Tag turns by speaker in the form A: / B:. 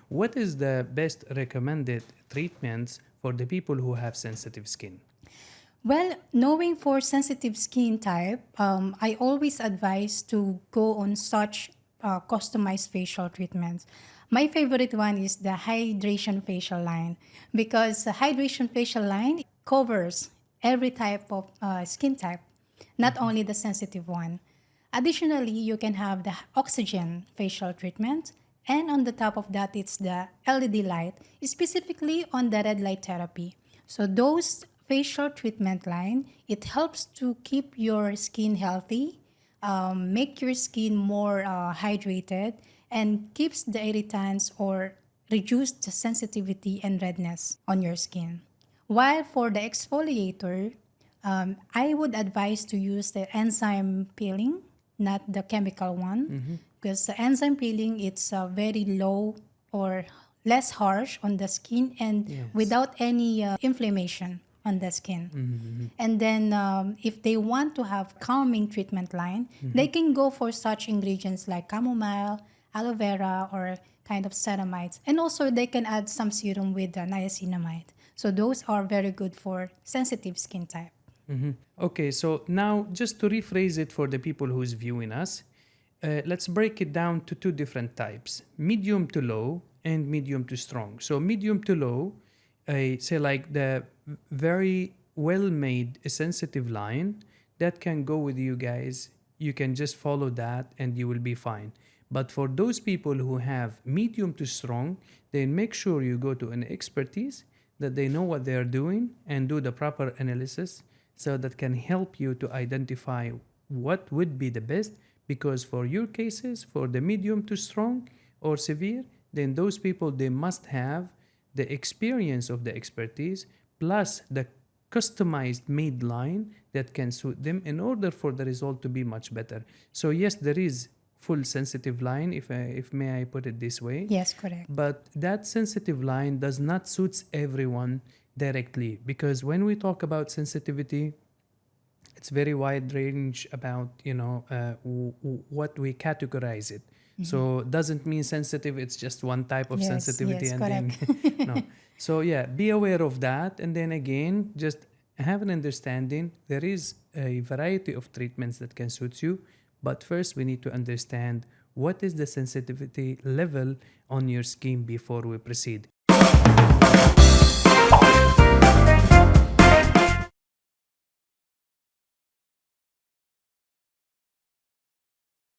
A: what is the best recommended treatments for the people who have sensitive skin?
B: Well, knowing for sensitive skin type, I always advise to go on such customized facial treatments. My favorite one is the hydration facial line because the hydration facial line covers every type of skin type, not only the sensitive one. Additionally, you can have the oxygen facial treatment, and on the top of that, it's the LED light, specifically on the red light therapy. So those facial treatment line, it helps to keep your skin healthy, make your skin more hydrated, and keeps the irritants or reduce the sensitivity and redness on your skin. While for the exfoliator, I would advise to use the enzyme peeling, not the chemical one, because the enzyme peeling it's very low or less harsh on the skin and
A: Yes.
B: without any inflammation on the skin. And then if they want to have calming treatment line, they can go for such ingredients like chamomile, aloe vera, or kind of ceramides. And also they can add some serum with niacinamide. So those are very good for sensitive skin type.
A: Okay, so now just to rephrase it for the people who's viewing us, let's break it down to two different types: medium to low and medium to strong. So medium to low, say like the very well-made sensitive line that can go with you guys. You can just follow that and you will be fine. But for those people who have medium to strong, then make sure you go to an expertise that they know what they are doing and do the proper analysis so that can help you to identify what would be the best, because for your cases, for the medium to strong or severe, then those people, they must have the experience of the expertise plus the customized made line that can suit them in order for the result to be much better. So yes, there is full sensitive line, if may I put it this way.
B: Yes, correct.
A: But that sensitive line does not suit everyone directly, because when we talk about sensitivity, it's very wide range about what we categorize it. So doesn't mean sensitive it's just one type of
B: Yes,
A: sensitivity,
B: yes,
A: and
B: correct.
A: then no. So yeah, be aware of that, and then again just have an understanding there is a variety of treatments that can suit you, but first we need to understand what is the sensitivity level on your skin before we proceed.